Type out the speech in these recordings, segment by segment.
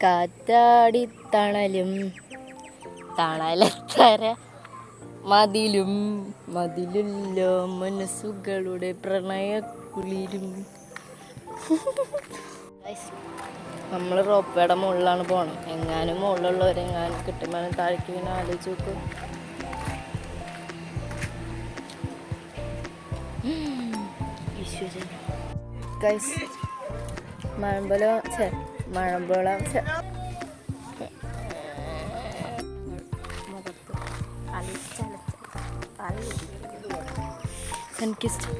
കാറ്റാടി തണലും തണലത്തര മതിലും മതിലുള്ള മനസ്സുകളുടെ പ്രണയക്കുളിരും. നമ്മൾ റോപ്പയുടെ മുകളിലാണ് പോകണം. എങ്ങാനും മുകളിലുള്ളവരെങ്ങാനും കിട്ടുമ്പോൾ താഴേക്ക് ഇങ്ങനെ ആലോചിച്ച് നോക്കും. ഗൈസ് മഴമ്പലം എനിക്കിഷ്ടം.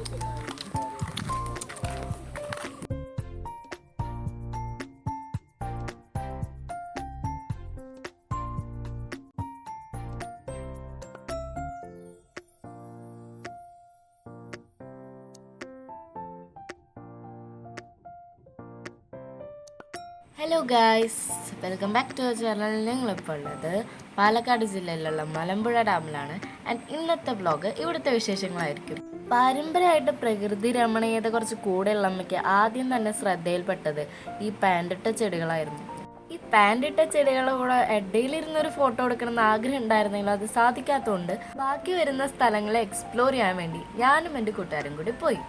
Hello guys, welcome back to our channel. ഞങ്ങളിപ്പോൾ ഉള്ളത് പാലക്കാട് ജില്ലയിലുള്ള മലമ്പുഴ ഡാമിലാണ്. ആൻഡ് ഇന്നത്തെ വ്ലോഗ് ഇവിടുത്തെ വിശേഷങ്ങളായിരിക്കും. പാരമ്പര്യമായിട്ട് പ്രകൃതി രമണീയത കുറച്ച് കൂടെയുള്ള അമ്മയ്ക്ക് ആദ്യം തന്നെ ശ്രദ്ധയിൽപ്പെട്ടത് ഈ പാൻറിട്ട ചെടികളായിരുന്നു. ഈ പാൻറിട്ട ചെടികളുടെ കൂടെ ഇടയിലിരുന്നൊരു ഫോട്ടോ എടുക്കണമെന്ന് ആഗ്രഹം ഉണ്ടായിരുന്നെങ്കിലും അത് സാധിക്കാത്തതുകൊണ്ട് ബാക്കി വരുന്ന സ്ഥലങ്ങളെ എക്സ്പ്ലോർ ചെയ്യാൻ വേണ്ടി ഞാനും എൻ്റെ കൂട്ടുകാരും കൂടി പോയി.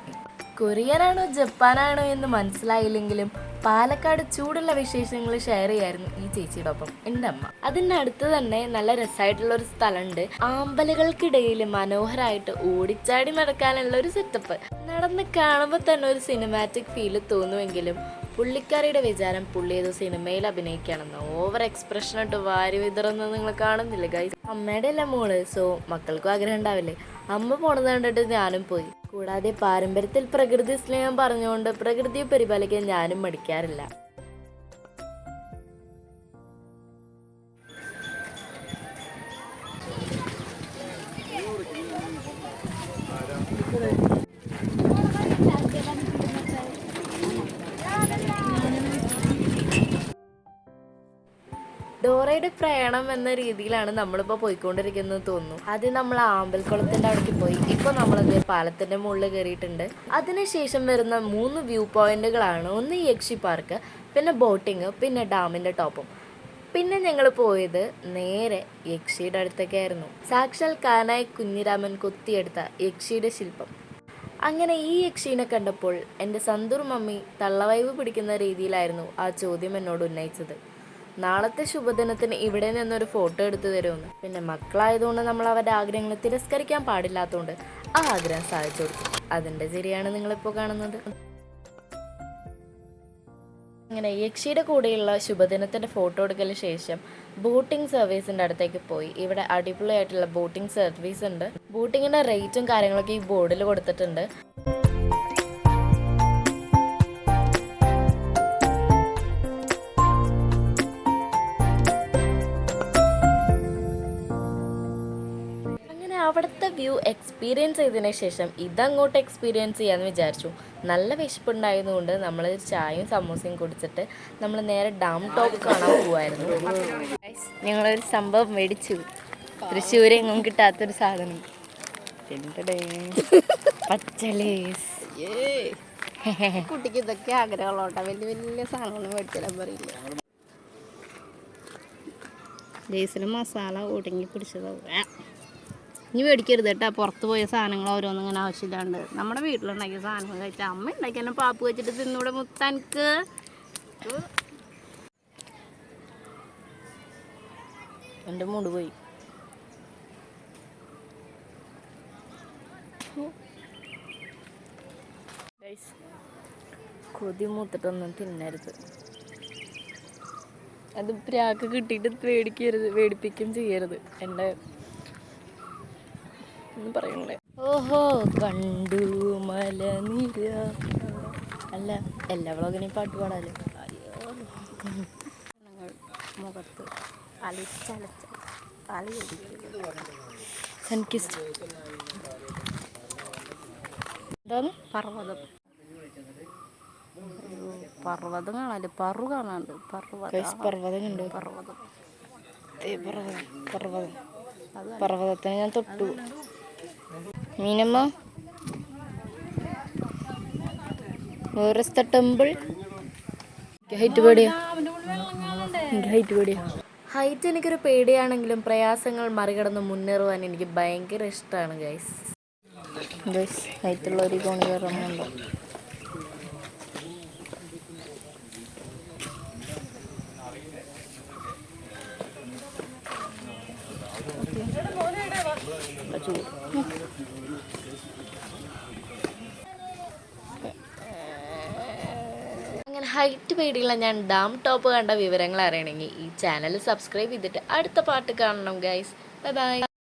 കൊറിയനാണോ ജപ്പാനാണോ എന്ന് മനസ്സിലായില്ലെങ്കിലും പാലക്കാട് ചൂടുള്ള വിശേഷങ്ങൾ ഷെയർ ചെയ്യായിരുന്നു ഈ ചേച്ചിയുടെ ഒപ്പം എൻ്റെ അമ്മ. അതിൻ്റെ അടുത്ത് തന്നെ നല്ല രസമായിട്ടുള്ള ഒരു സ്ഥലമുണ്ട്. ആമ്പലുകൾക്കിടയിൽ മനോഹരമായിട്ട് ഓടിച്ചാടി നടക്കാനുള്ള ഒരു സെറ്റപ്പ്. നടന്ന് കാണുമ്പോൾ തന്നെ ഒരു സിനിമാറ്റിക് ഫീല് തോന്നുമെങ്കിലും പുള്ളിക്കാരിയുടെ വിചാരം പുള്ളി ഏതോ സിനിമയിൽ അഭിനയിക്കുകയാണെന്ന്. ഓവർ എക്സ്പ്രഷൻ ഇട്ട് വാരി വിതറുന്നത് നിങ്ങൾ കാണുന്നില്ല ഗൈസ്. അമ്മയുടെ അല്ല മോള്, സോ മക്കൾക്കും ആഗ്രഹം ഉണ്ടാവില്ലേ. അമ്മ പോണത് കണ്ടിട്ട് ഞാനും പോയി. കൂടാതെ പാരമ്പര്യത്തിൽ പ്രകൃതി സ്നേഹം പറഞ്ഞുകൊണ്ട് പ്രകൃതിയെ പരിപാലിക്കാൻ ഞാനും മടിക്കാറില്ല. ഡോറയുടെ പ്രയാണം എന്ന രീതിയിലാണ് നമ്മളിപ്പോൾ പോയിക്കൊണ്ടിരിക്കുന്നത് തോന്നുന്നു. ആദ്യം നമ്മൾ ആമ്പൽക്കുളത്തിൻ്റെ അവിടേക്ക് പോയി. ഇപ്പോൾ നമ്മളത് പാലത്തിൻ്റെ മുകളിൽ കയറിയിട്ടുണ്ട്. അതിനുശേഷം വരുന്ന 3 വ്യൂ പോയിന്റുകളാണ്. ഒന്ന് യക്ഷി പാർക്ക്, പിന്നെ ബോട്ടിങ്, പിന്നെ ഡാമിൻ്റെ ടോപ്പും. പിന്നെ ഞങ്ങൾ പോയത് നേരെ യക്ഷിയുടെ അടുത്തേക്കായിരുന്നു. സാക്ഷാൽ കാനായി കുഞ്ഞിരാമൻ കൊത്തിയെടുത്ത യക്ഷിയുടെ ശില്പം. അങ്ങനെ ഈ യക്ഷീനെ കണ്ടപ്പോൾ എൻ്റെ സന്തൂർ മമ്മി തള്ളവൈവ് പിടിക്കുന്ന രീതിയിലായിരുന്നു ആ ചോദ്യം എന്നോട് ഉന്നയിച്ചത്. നാളത്തെ ശുഭദിനത്തിന് ഇവിടെ നിന്നൊരു ഫോട്ടോ എടുത്തു തരുമെന്ന്. പിന്നെ മക്കളായതുകൊണ്ട് നമ്മൾ അവരുടെ ആഗ്രഹങ്ങൾ തിരസ്കരിക്കാൻ പാടില്ലാത്തതുകൊണ്ട് ആ ആഗ്രഹം സാധിച്ചു കൊടുത്തു. അതിൻ്റെ ശരിയാണ് നിങ്ങളിപ്പോൾ കാണുന്നത്. അങ്ങനെ യക്ഷിയുടെ കൂടെയുള്ള ശുഭദിനത്തിൻ്റെ ഫോട്ടോ എടുക്കലിന് ശേഷം ബോട്ടിംഗ് സർവീസിൻ്റെ അടുത്തേക്ക് പോയി. ഇവിടെ അടിപൊളിയായിട്ടുള്ള ബോട്ടിംഗ് സർവീസ് ഉണ്ട്. ബോട്ടിങ്ങിൻ്റെ റേറ്റും കാര്യങ്ങളൊക്കെ ഈ ബോർഡിൽ കൊടുത്തിട്ടുണ്ട്. അവിടുത്തെ വ്യൂ എക്സ്പീരിയൻസ് ചെയ്തതിന് ശേഷം ഇതങ്ങോട്ട് എക്സ്പീരിയൻസ് ചെയ്യാമെന്ന് വിചാരിച്ചു. നല്ല വിശപ്പുണ്ടായതുകൊണ്ട് നമ്മൾ ചായയും സമൂസയും കുടിച്ചിട്ട് നമ്മൾ നേരെ ഡാം ടോപ്പ് കാണാൻ പോവായിരുന്നു. ഞങ്ങളൊരു സംഭവം മേടിച്ചു. തൃശ്ശൂര് എങ്ങും കിട്ടാത്തൊരു സാധനം, പച്ചലേസ്. കുട്ടിക്ക് ഇതൊക്കെ ആഗ്രഹമുള്ളോട്ടാ, വലിയ വലിയ സാധനങ്ങളൊന്നും മേടിച്ചാലും പറയില്ല. ലേസിൽ മസാല ഒടുങ്ങി പിടിച്ചതാവും. ഇനി മേടിക്കരുത് കേട്ടോ. പുറത്ത് പോയ സാധനങ്ങൾ ഓരോന്നും ഇങ്ങനെ ആവശ്യമില്ലാണ്ട് നമ്മുടെ വീട്ടിലുണ്ടാക്കിയ സാധനങ്ങൾ കഴിച്ചാൽ അമ്മ ഉണ്ടാക്കിയാൽ പാപ്പ് വെച്ചിട്ട് തിന്നൂടെ മുത്താൻക്ക്. എൻ്റെ മൂട് പോയി. കൊതി മൂത്തിട്ടൊന്നും തിന്നരുത്. അത് പ്രാക്ക് കിട്ടിയിട്ട് പേടിപ്പിക്കും ചെയ്യരുത്. എൻ്റെ പറയണേ. ഓഹോ കണ്ടു മലനിര. അല്ല, എല്ലാ വ്ളോഗിനെയും പാട്ട് പാടാലോ. മുഖത്ത് എനിക്കിഷ്ടം. എന്താണ് പർവ്വതം? പർവ്വതം കാണാല്ലേ, പറു കാണാണ്ട്. പർവ്വതം കണ്ടു. പർവ്വതത്തിന് ഞാൻ തൊട്ടു. മീനമ്മ, വേറെ ടെമ്പിൾ ഹൈറ്റ് പേടിയ എനിക്ക് ഹൈറ്റ് പേടിയാ. ഹൈറ്റ് എനിക്കൊരു പേടിയാണെങ്കിലും പ്രയാസങ്ങൾ മറികടന്ന് മുന്നേറുവാൻ എനിക്ക് ഭയങ്കര ഇഷ്ടമാണ് ഗൈസ്. ഹൈറ്റുള്ള ഒരു കോണി കയറുന്നുണ്ടോ? അങ്ങനെ ഹൈറ്റ് പേടിയുള്ള ഞാൻ ഡാം ടോപ്പ് കണ്ട വിവരങ്ങൾ അറിയണമെങ്കിൽ ഈ ചാനൽ സബ്സ്ക്രൈബ് ചെയ്തിട്ട് അടുത്ത പാട്ട് കാണണം ഗൈസ്. Bye bye.